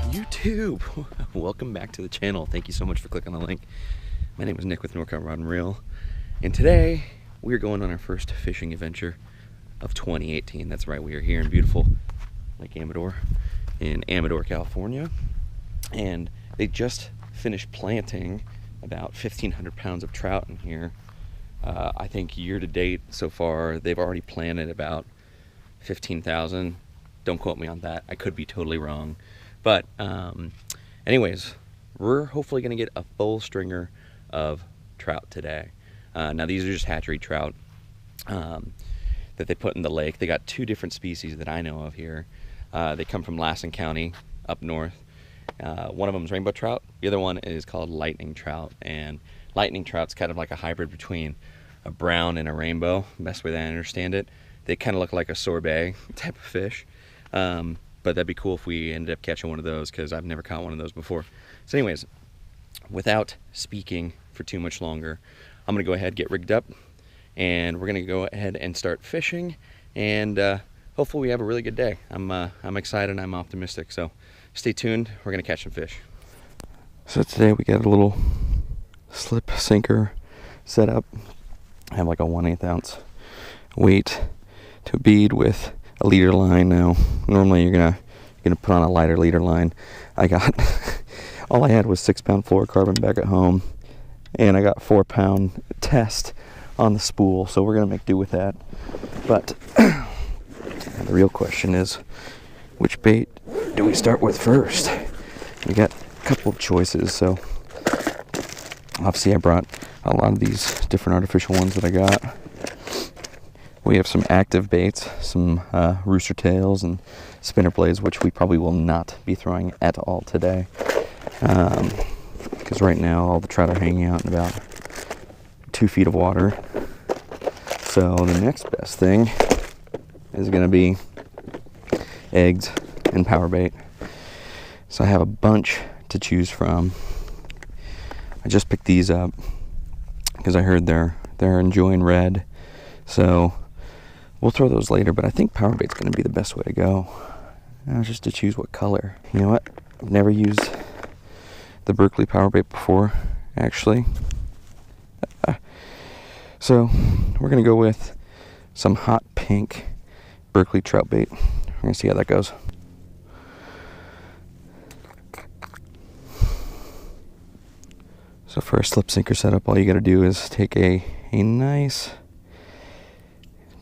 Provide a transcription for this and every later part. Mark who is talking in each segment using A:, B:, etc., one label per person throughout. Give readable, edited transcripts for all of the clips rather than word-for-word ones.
A: YouTube, welcome back to the channel. Thank you so much for clicking on the link. My name is Nick with Norco Rod and Reel, and today we are going on our first fishing adventure of 2018. That's right, we are here in beautiful Lake Amador in Amador, California, and they just finished planting about 1,500 pounds of trout in here. I think year to date so far they've already planted about 15,000. Don't quote me on that, I could be totally wrong, but anyways, we're hopefully going to get a full stringer of trout today. Now these are just hatchery trout that they put in the lake. They got two different species that I know of here. They come from Lake County up north. One of them is Rainbow Trout. The other one is called Lightning Trout. And Lightning Trout's kind of like a hybrid between a brown and a rainbow, best way that I understand it. They kind of look like a sorbet type of fish. But that'd be cool if we ended up catching one of those, because I've never caught one of those before. So anyways, without speaking for too much longer, I'm gonna go ahead, get rigged up, and we're gonna go ahead and start fishing, and hopefully we have a really good day. I'm excited and I'm optimistic, so stay tuned. We're gonna catch some fish. So today we got a little slip sinker set up. I have like a 1/8 ounce weight to a bead with a leader line. Now normally you're gonna put on a lighter leader line. I got all I had was 6-pound fluorocarbon back at home, and I got 4-pound test on the spool, so we're gonna make do with that. But the real question is, which bait do we start with first? We got a couple of choices. So obviously I brought a lot of these different artificial ones that I got. We have some active baits, some rooster tails and spinner blades, which we probably will not be throwing at all today, because right now all the trout are hanging out in about 2 feet of water. So the next best thing is going to be eggs and power bait. So I have a bunch to choose from. I just picked these up because I heard they're enjoying red, so we'll throw those later, but I think power bait's going to be the best way to go. Just to choose what color. You know what? I've never used the Berkley power bait before, actually. So we're going to go with some hot pink Berkley trout bait. We're going to see how that goes. So for a slip sinker setup, all you got to do is take a nice,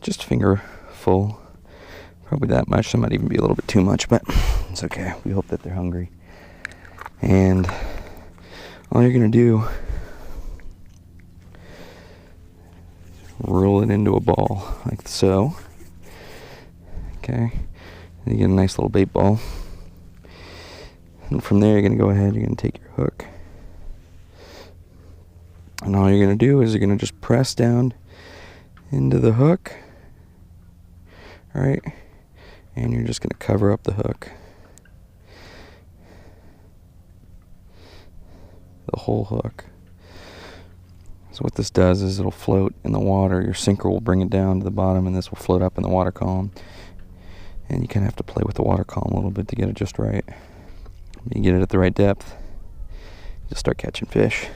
A: just finger full, probably that much. That might even be a little bit too much, but it's okay. We hope that they're hungry. And all you're gonna do, roll it into a ball like so. Okay, and you get a nice little bait ball, and from there you're gonna go ahead, you're gonna take your hook, and all you're gonna do is you're gonna just press down into the hook. All right, and you're just going to cover up the hook, the whole hook. So what this does is it'll float in the water. Your sinker will bring it down to the bottom, and this will float up in the water column. And you kind of have to play with the water column a little bit to get it just right. When you get it at the right depth, you'll start catching fish.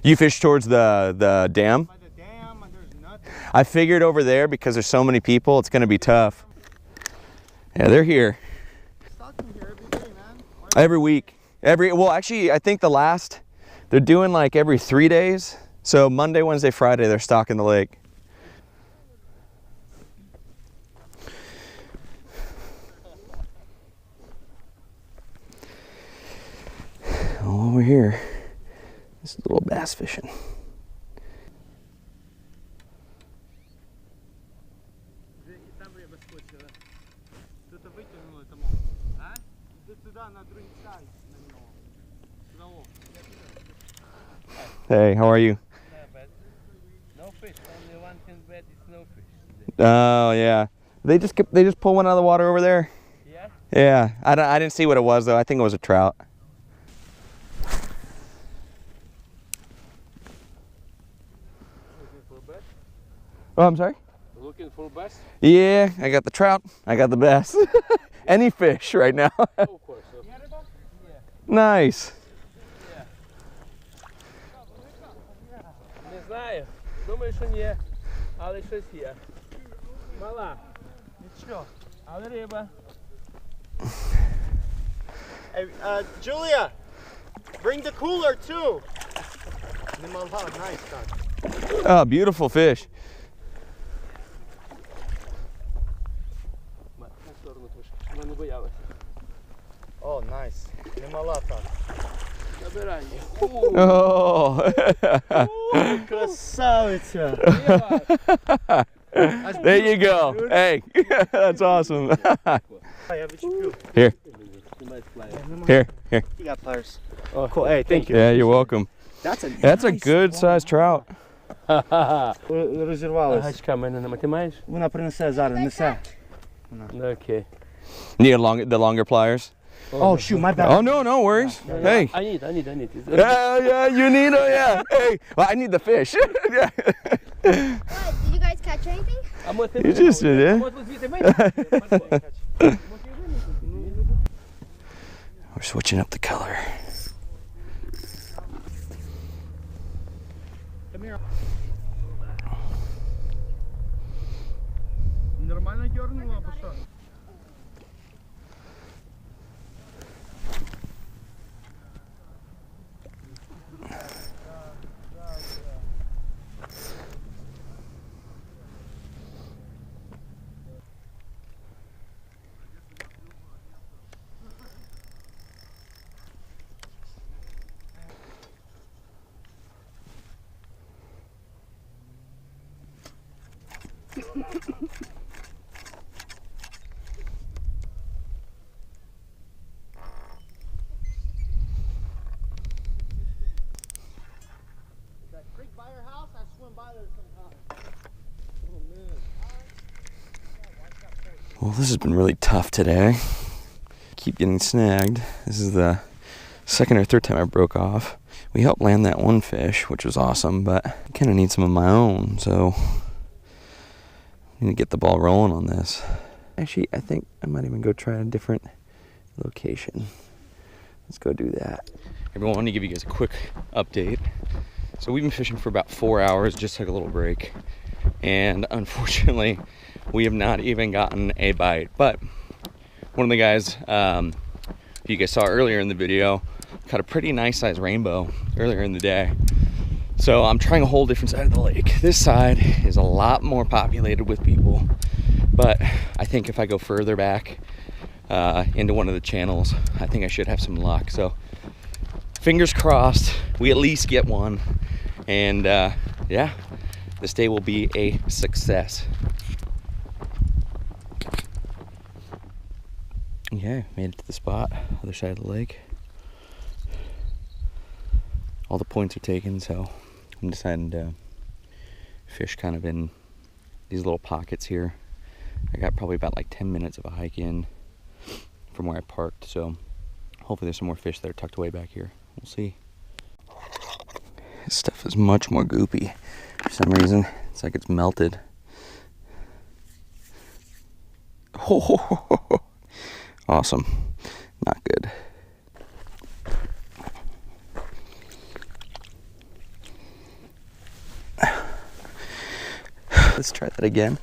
A: You fish towards the dam?
B: By the dam, there's nothing.
A: I figured over there, because there's so many people, it's gonna be tough. Yeah, they're here.
B: Stocking here every day, man.
A: Every week. Well, actually, I think they're doing like every 3 days. So Monday, Wednesday, Friday, they're stocking the lake. All over here. This is a little bass fishing.
B: Кто-то вытянул это, а? Иди сюда, на другой side, на него. Сюда, вот.
A: Hey, how are you?
C: No fish, only one thing bad is no fish.
A: Oh yeah, they just pull one out of the water over there.
C: Yeah?
A: Yeah, I didn't see what it was though. I think it was a trout.
C: Looking for bass?
A: Oh, I'm sorry?
C: Looking for bass?
A: Yeah, I got the trout. I got the bass. Any fish right now.
C: Of course.
A: Nice.
C: Не знаю. Думаю, що ні. Але щось є. Мала. Нічого. Але риба.
B: Hey, Julia, bring the cooler too. Nice, God.
A: Oh, beautiful fish.
C: На сторону трошки. Вона не боялася.
B: Oh, nice. Немалата.
C: Забирай її.
A: Oh.
B: Красавиця.
A: There you go. Hey, that's awesome.
B: Я відчеплю.
A: Here,
C: Знімай флаєр.
A: here, here.
B: You got pliers. Oh, cool. Hey, thank you.
A: Yeah, you're welcome. That's a good sized trout.
B: Розірвалась.
C: Гачка в мене нема. Ти маєш?
B: Вона принесе зараз, несе.
C: Окей.
A: Need the longer pliers?
B: Oh, shoot, my bad.
A: Oh no, no worries. Hey.
C: I need.
A: Yeah, you need yeah. Hey, well, I need the fish. Yeah.
D: What? Did you guys catch anything?
A: You just did it. We're switching up the color.
B: Come here. Нормально дернула, або що? That creek by your house, I swim by there sometimes. Oh man.
A: Well, this has been really tough today. Keep getting snagged. This is the second or third time I broke off. We helped land that one fish, which was awesome, but I kind of need some of my own, so I need to get the ball rolling on this. Actually, I think I might even go try a different location. Let's go do that. Everyone, I want to give you guys a quick update. So we've been fishing for about 4 hours, just took a little break. And unfortunately, we have not even gotten a bite. But one of the guys, you guys saw earlier in the video, caught a pretty nice sized rainbow earlier in the day. So I'm trying a whole different side of the lake. This side is a lot more populated with people. But I think if I go further back into one of the channels, I think I should have some luck. So fingers crossed, we at least get one. And yeah, this day will be a success. Okay, made it to the spot, other side of the lake. All the points are taken, so I'm deciding to fish kind of in these little pockets here. I got probably about like 10 minutes of a hike in from where I parked, so hopefully there's some more fish that are tucked away back here. We'll see. This stuff is much more goopy for some reason. It's like it's melted. Oh, awesome. Not good. Let's try that again.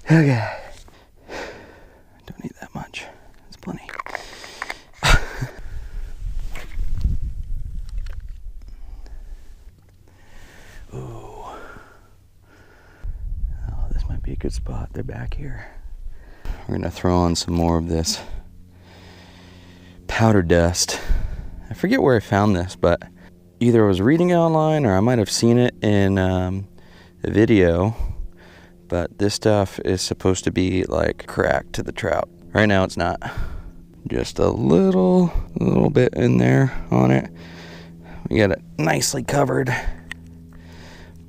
A: Okay. Don't need that much. It's plenty. Ooh. Oh, this might be a good spot. They're back here. We're gonna throw on some more of this Powerdust. I forget where I found this, but either I was reading it online or I might have seen it in a video. but this stuff is supposed to be like crack to the trout. Right now it's not. Just a little bit in there on it. We got it nicely covered.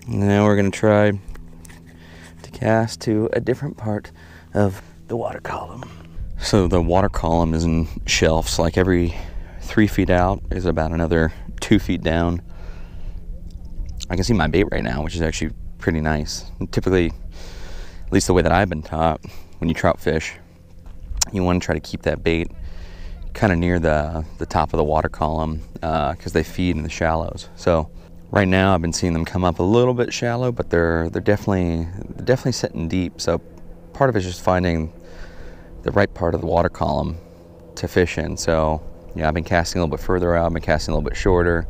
A: Now we're gonna try to cast to a different part of the water column. So the water column is in shelves, like every 3 feet out is about another 2 feet down. I can see my bait right now, which is actually pretty nice. And typically, at least the way that I've been taught, when you trout fish, you want to try to keep that bait kind of near the top of the water column because they feed in the shallows. So right now I've been seeing them come up a little bit shallow, but they're definitely sitting deep. So part of it's just finding the right part of the water column to fish in. So yeah, I've been casting a little bit further out, I've been casting a little bit shorter,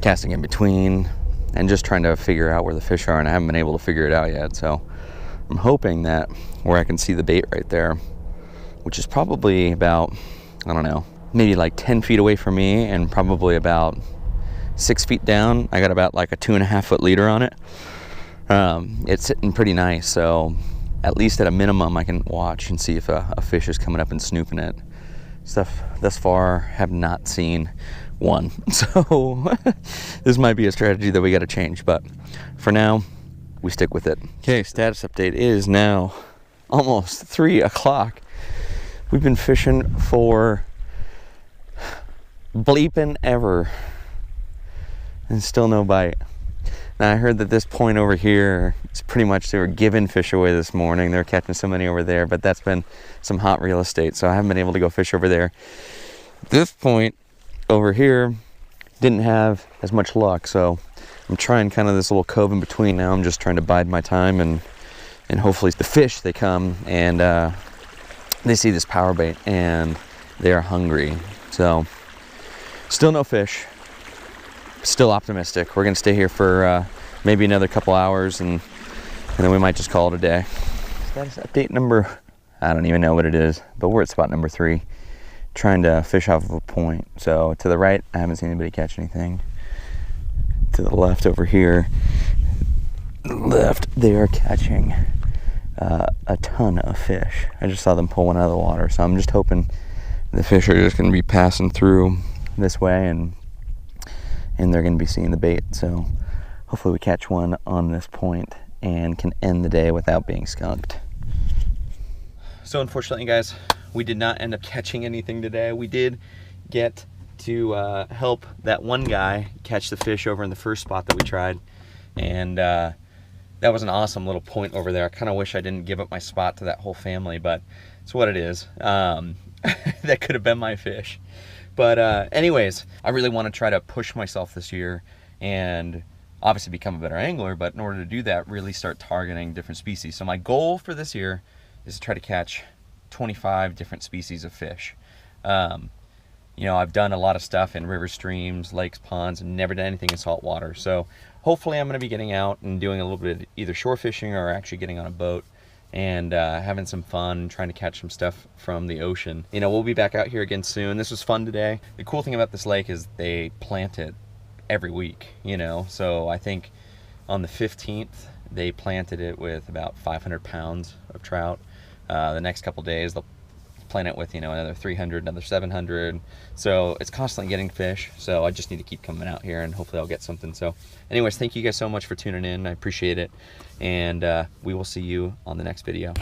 A: casting in between, and just trying to figure out where the fish are, and I haven't been able to figure it out yet. So I'm hoping that where I can see the bait right there, which is probably about, I don't know, maybe like 10 feet away from me and probably about 6 feet down. I got about like a 2.5 foot leader on it. It's sitting pretty nice, so at least at a minimum I can watch and see if a fish is coming up and snooping it. Stuff thus far have not seen one, so this might be a strategy that we got to change, but for now we stick with it. Okay, status update is now almost 3 o'clock. We've been fishing for bleeping ever and still no bite. Now I heard that this point over here is pretty much, they were giving fish away this morning. They're catching so many over there, but that's been some hot real estate, so I haven't been able to go fish over there. This point over here didn't have as much luck, so I'm trying kind of this little cove in between now. I'm just trying to bide my time, and hopefully the fish, they come and they see this power bait and they're hungry. So still no fish, still optimistic. We're gonna stay here for maybe another couple hours, and then we might just call it a day. Status update number, I don't even know what it is, but we're at spot number 3, trying to fish off of a point. So to the right, I haven't seen anybody catch anything. To the left over here, they are catching a ton of fish. I just saw them pull one out of the water, so I'm just hoping the fish are just going to be passing through this way, and they're going to be seeing the bait. So hopefully we catch one on this point and can end the day without being skunked. So unfortunately, guys, we did not end up catching anything today. We did get to help that one guy catch the fish over in the first spot that we tried, and that was an awesome little point over there. I kind of wish I didn't give up my spot to that whole family, but it's what it is. That could have been my fish. But anyways, I really want to try to push myself this year and obviously become a better angler, but in order to do that, really start targeting different species. So my goal for this year is to try to catch 25 different species of fish. You know, I've done a lot of stuff in rivers, streams, lakes, ponds, and never done anything in salt water. So hopefully I'm going to be getting out and doing a little bit of either shore fishing or actually getting on a boat and having some fun, trying to catch some stuff from the ocean. You know, we'll be back out here again soon. This was fun today. The cool thing about this lake is they plant it every week, you know. So I think on the 15th, they planted it with about 500 pounds of trout. The next couple days, they'll plant it with, you know, another 300, another 700. So it's constantly getting fish. So I just need to keep coming out here and hopefully I'll get something. So anyways, thank you guys so much for tuning in. I appreciate it. And we will see you on the next video.